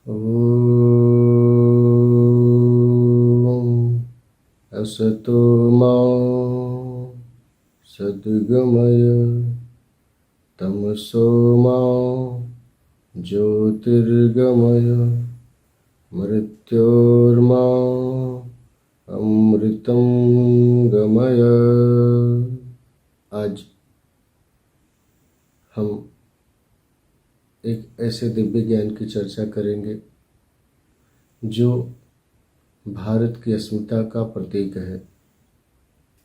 ॐ असतो मा सद्गमय तमसो मा ज्योतिर्गमय मृत्योर्मा अमृतं गमय। आज हम एक ऐसे दिव्य ज्ञान की चर्चा करेंगे जो भारत की अस्मिता का प्रतीक है।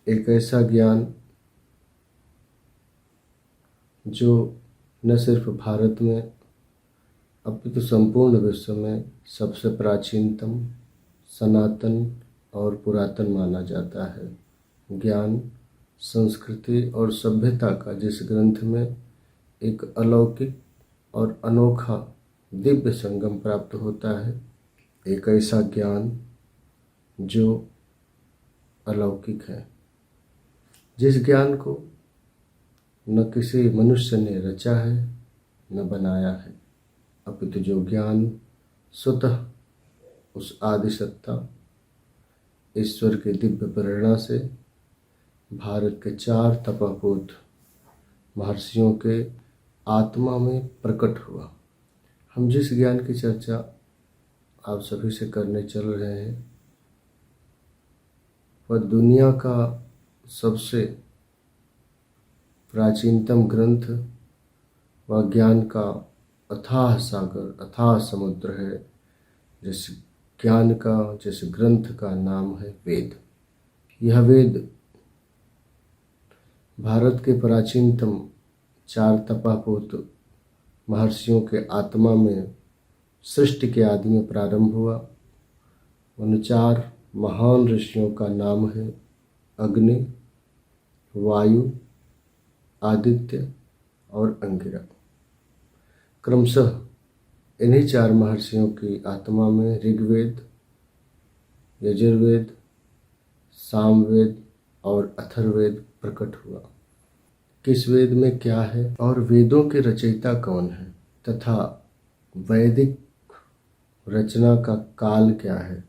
एक ऐसा ज्ञान जो न सिर्फ भारत में अपितु संपूर्ण विश्व में सबसे प्राचीनतम, सनातन और पुरातन माना जाता है। ज्ञान, संस्कृति और सभ्यता का जिस ग्रंथ में एक अलौकिक और अनोखा दिव्य संगम प्राप्त होता है, एक ऐसा ज्ञान जो अलौकिक है, जिस ज्ञान को न किसी मनुष्य ने रचा है न बनाया है, अपितु जो ज्ञान स्वतः उस आदि सत्ता ईश्वर की दिव्य प्रेरणा से भारत के 4 तपस्वी महर्षियों के आत्मा में प्रकट हुआ। हम जिस ज्ञान की चर्चा आप सभी से करने चल रहे हैं वह दुनिया का सबसे प्राचीनतम ग्रंथ व ज्ञान का अथाह सागर, अथाह समुद्र है। जिस ज्ञान का, जिस ग्रंथ का नाम है वेद। यह वेद भारत के प्राचीनतम 4 तपापूत महर्षियों के आत्मा में सृष्टि के आदि में प्रारंभ हुआ। उन 4 महान ऋषियों का नाम है अग्नि, वायु, आदित्य और अंगिरा। क्रमशः इन्हीं 4 महर्षियों की आत्मा में ऋग्वेद, यजुर्वेद, सामवेद और अथर्ववेद प्रकट हुआ। किस वेद में क्या है और वेदों के रचयिता कौन है तथा वैदिक रचना का काल क्या है,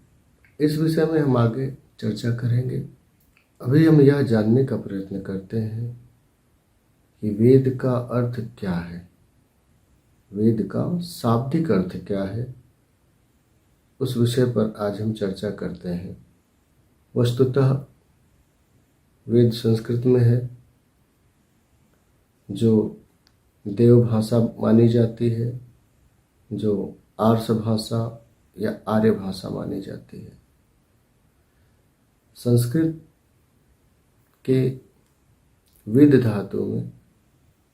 इस विषय में हम आगे चर्चा करेंगे। अभी हम यह जानने का प्रयत्न करते हैं कि वेद का अर्थ क्या है, वेद का शाब्दिक अर्थ क्या है। उस विषय पर आज हम चर्चा करते हैं। वस्तुतः वेद संस्कृत में है, जो देव भाषा मानी जाती है, जो आर्ष भाषा या आर्य भाषा मानी जाती है। संस्कृत के वेद धातु में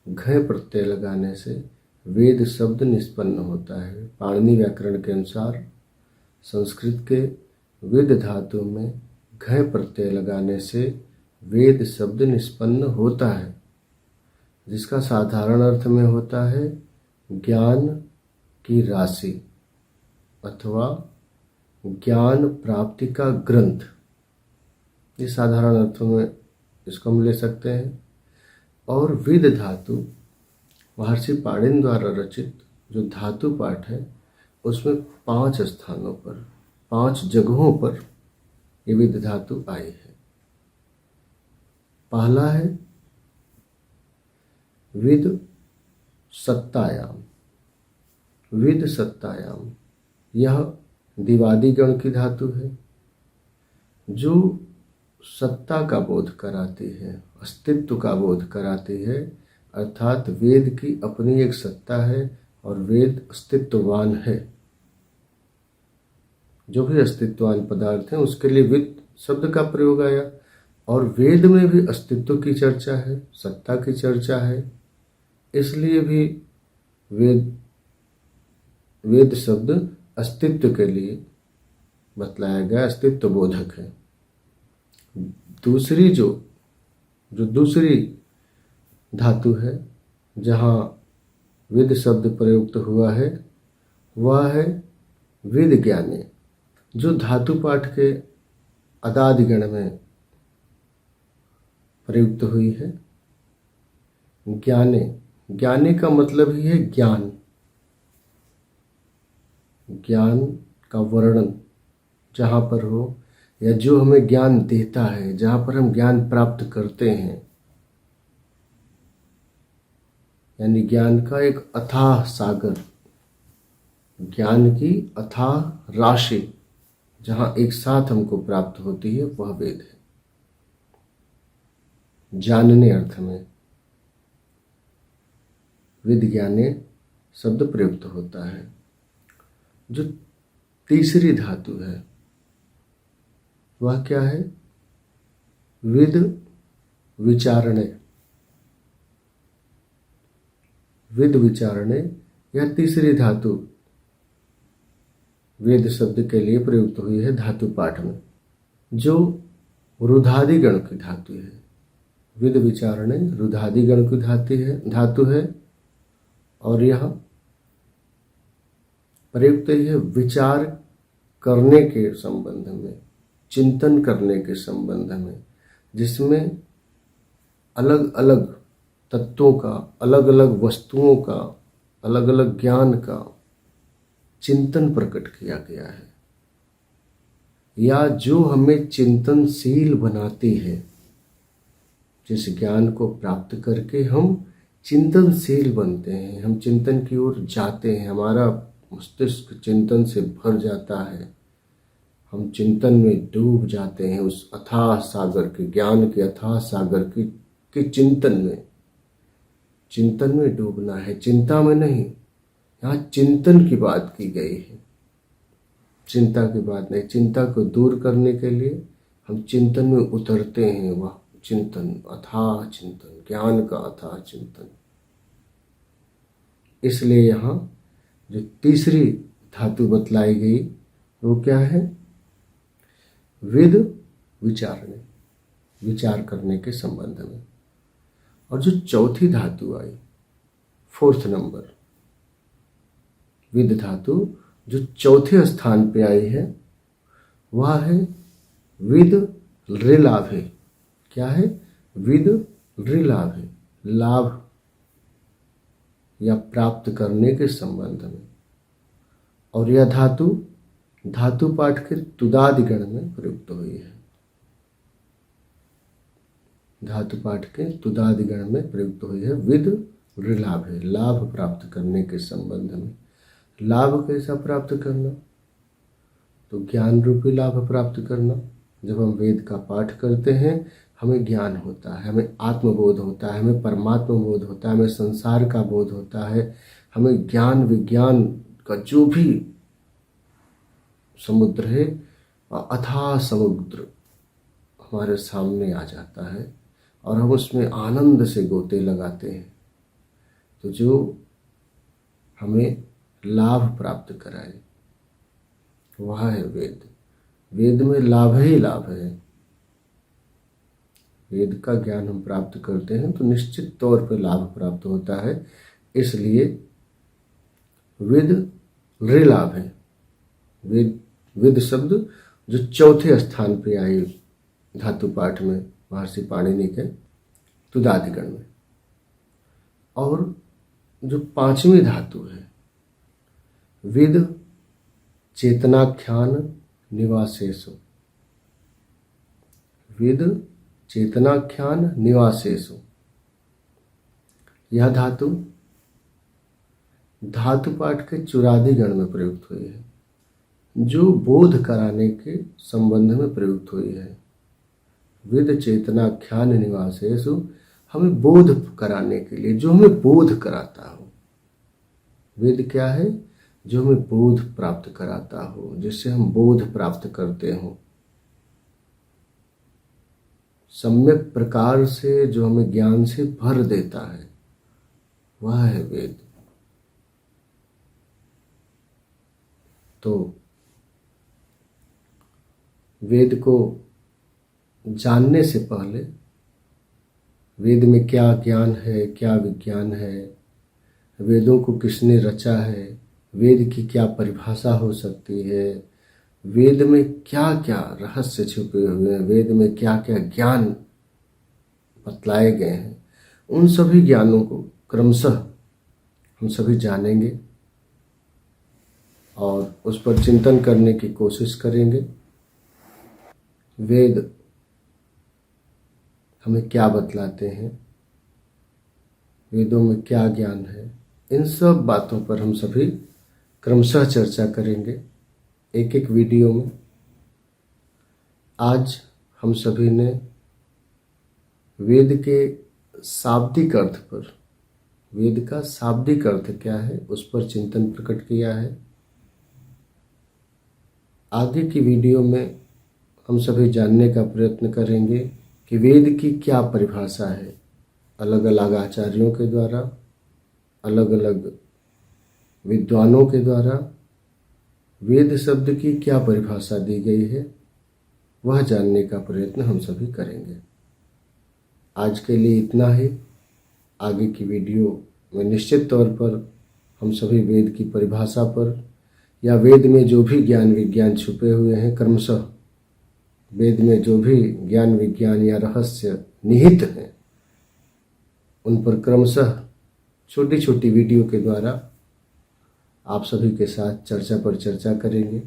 घय प्रत्यय लगाने से वेद शब्द निष्पन्न होता है। पाणिनि व्याकरण के अनुसार संस्कृत के वेद धातु में घय प्रत्यय लगाने से वेद शब्द निष्पन्न होता है, जिसका साधारण अर्थ में होता है ज्ञान की राशि अथवा ज्ञान प्राप्ति का ग्रंथ। ये साधारण अर्थों में इसको हम ले सकते हैं। और वेद धातु महर्षि पाणिनि द्वारा रचित जो धातु पाठ है, उसमें 5 स्थानों पर, 5 जगहों पर ये वेद धातु आई है। पहला है वेद सत्तायाम। वेद सत्तायाम यह दिवादी गण की धातु है, जो सत्ता का बोध कराती है, अस्तित्व का बोध कराती है। अर्थात वेद की अपनी एक सत्ता है और वेद अस्तित्ववान है। जो भी अस्तित्ववान पदार्थ है उसके लिए वेद शब्द का प्रयोग आया। और वेद में भी अस्तित्व की चर्चा है, सत्ता की चर्चा है, इसलिए भी वेद शब्द अस्तित्व के लिए बतलाया गया, अस्तित्व बोधक है। दूसरी जो दूसरी धातु है जहाँ वेद शब्द प्रयुक्त हुआ है, वह है वेद ज्ञाने, जो धातु पाठ के अदादि गण में प्रयुक्त हुई है। ज्ञाने, ज्ञाने का मतलब ही है ज्ञान। ज्ञान का वर्णन जहाँ पर हो, या जो हमें ज्ञान देता है, जहाँ पर हम ज्ञान प्राप्त करते हैं, यानी ज्ञान का एक अथाह सागर, ज्ञान की अथाह राशि जहाँ एक साथ हमको प्राप्त होती है, वह वेद है। जानने अर्थ में विज्ञाने शब्द प्रयुक्त होता है। जो तीसरी धातु है वह क्या है? विद विचारणे। विद विचारणे यह तीसरी धातु वेद शब्द के लिए प्रयुक्त हुई है धातु पाठ में, जो रुधादिगण की धातु है। विद विचारणे रुधादिगण की धातु है और यह प्रयुक्त है विचार करने के संबंध में, चिंतन करने के संबंध में, जिसमें अलग अलग तत्वों का, अलग अलग वस्तुओं का, अलग अलग ज्ञान का चिंतन प्रकट किया गया है, या जो हमें चिंतनशील बनाती है। जिस ज्ञान को प्राप्त करके हम चिंतनशील बनते हैं, हम चिंतन की ओर जाते हैं, हमारा मस्तिष्क चिंतन से भर जाता है, हम चिंतन में डूब जाते हैं, उस अथाह सागर के, ज्ञान के अथाह सागर के चिंतन में डूबना है, चिंता में नहीं। यहाँ चिंतन की बात की गई है, चिंता की बात नहीं। चिंता को दूर करने के लिए हम चिंतन में उतरते हैं, वह चिंतन, अथाह चिंतन, ज्ञान का अथाह चिंतन। इसलिए यहाँ जो तीसरी धातु बतलाई गई वो क्या है? विद विचारणे, विचार करने के संबंध में। और जो चौथी धातु आई, फोर्थ नंबर विद धातु जो चौथे स्थान पे आई है, वह है विद ऋलाभे। क्या है? विद ऋलाभे, लाभ या प्राप्त करने के संबंध में। और यह धातु पाठ के तुदादिगण में प्रयुक्त हुई है। धातु पाठ के तुदादिगण में प्रयुक्त हुई है। विद ऋलाभे, लाभ प्राप्त करने के संबंध में। लाभ कैसा प्राप्त करना? तो ज्ञान रूपी लाभ प्राप्त करना। जब हम वेद का पाठ करते हैं, हमें ज्ञान होता है, हमें आत्मबोध होता है, हमें परमात्मा बोध होता है, हमें संसार का बोध होता है, हमें ज्ञान विज्ञान का जो भी समुद्र है, अथाह समुद्र हमारे सामने आ जाता है और हम उसमें आनंद से गोते लगाते हैं। तो जो हमें लाभ प्राप्त कराए वह है वेद। वेद में लाभ ही लाभ है। वेद का ज्ञान हम प्राप्त करते हैं तो निश्चित तौर पर लाभ प्राप्त होता है। इसलिए विद ऋलाभ है। विद शब्द जो चौथे स्थान पे आई धातु पाठ में महर्षि पाणिनि के तुदादिगण में। और जो पांचवी धातु है, विद चेतनाख्यान निवासेषु। विद चेतनाख्यान निवासेषु, यह धातु पाठ के चुरादिगण में प्रयुक्त हुई है, जो बोध कराने के संबंध में प्रयुक्त हुई है। विद चेतनाख्यान निवासेषु, हमें बोध कराने के लिए, जो हमें बोध कराता हो। वेद क्या है? जो हमें बोध प्राप्त कराता हो, जिससे हम बोध प्राप्त करते हो, सम्यक प्रकार से जो हमें ज्ञान से भर देता है, वह है वेद। तो वेद को जानने से पहले वेद में क्या ज्ञान है, क्या विज्ञान है, वेदों को किसने रचा है, वेद की क्या परिभाषा हो सकती है, वेद में क्या क्या रहस्य छुपे हुए हैं, वेद में क्या क्या ज्ञान बतलाए गए हैं, उन सभी ज्ञानों को क्रमशः हम सभी जानेंगे। और उस पर चिंतन करने की कोशिश करेंगे। वेद हमें क्या बतलाते हैं, वेदों में क्या ज्ञान है, इन सब बातों पर हम सभी क्रमशः चर्चा करेंगे एक एक वीडियो में। आज हम सभी ने वेद के शाब्दिक अर्थ पर, वेद का शाब्दिक अर्थ क्या है उस पर चिंतन प्रकट किया है। आगे की वीडियो में हम सभी जानने का प्रयत्न करेंगे कि वेद की क्या परिभाषा है। अलग अलग आचार्यों के द्वारा, अलग अलग विद्वानों के द्वारा वेद शब्द की क्या परिभाषा दी गई है, वह जानने का प्रयत्न हम सभी करेंगे। आज के लिए इतना ही। आगे की वीडियो में निश्चित तौर पर हम सभी वेद की परिभाषा पर या वेद में जो भी ज्ञान विज्ञान छुपे हुए हैं, क्रमशः वेद में जो भी ज्ञान विज्ञान या रहस्य निहित हैं, उन पर क्रमशः छोटी छोटी वीडियो के द्वारा आप सभी के साथ चर्चा पर चर्चा करेंगे।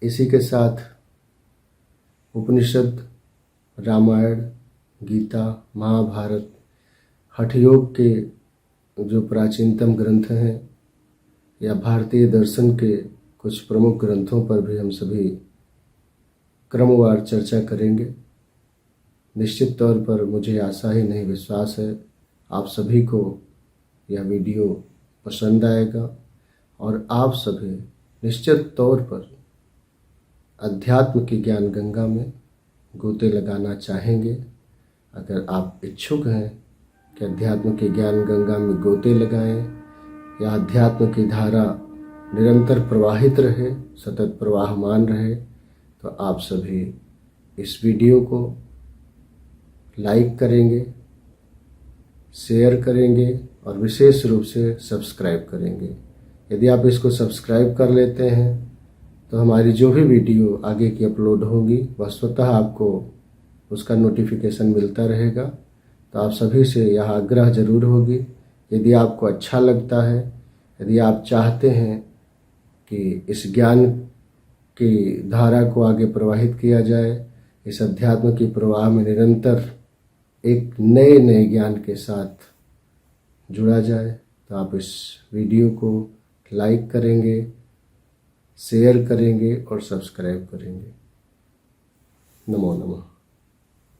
इसी के साथ उपनिषद, रामायण, गीता, महाभारत, हठ योग के जो प्राचीनतम ग्रंथ हैं या भारतीय दर्शन के कुछ प्रमुख ग्रंथों पर भी हम सभी क्रमवार चर्चा करेंगे। निश्चित तौर पर मुझे आशा ही नहीं विश्वास है आप सभी को यह वीडियो पसंद आएगा और आप सभी निश्चित तौर पर अध्यात्म की ज्ञान गंगा में गोते लगाना चाहेंगे। अगर आप इच्छुक हैं कि अध्यात्म की ज्ञान गंगा में गोते लगाएं या अध्यात्म की धारा निरंतर प्रवाहित रहे, सतत प्रवाहमान रहे, तो आप सभी इस वीडियो को लाइक करेंगे, शेयर करेंगे और विशेष रूप से सब्सक्राइब करेंगे। यदि आप इसको सब्सक्राइब कर लेते हैं तो हमारी जो भी वीडियो आगे की अपलोड होगी वह स्वतः आपको उसका नोटिफिकेशन मिलता रहेगा। तो आप सभी से यह आग्रह जरूर होगी, यदि आपको अच्छा लगता है, यदि आप चाहते हैं कि इस ज्ञान की धारा को आगे प्रवाहित किया जाए, इस अध्यात्म की प्रवाह में निरंतर एक नए नए ज्ञान के साथ जुड़ा जाए, तो आप इस वीडियो को लाइक करेंगे, शेयर करेंगे और सब्सक्राइब करेंगे। नमो नमः।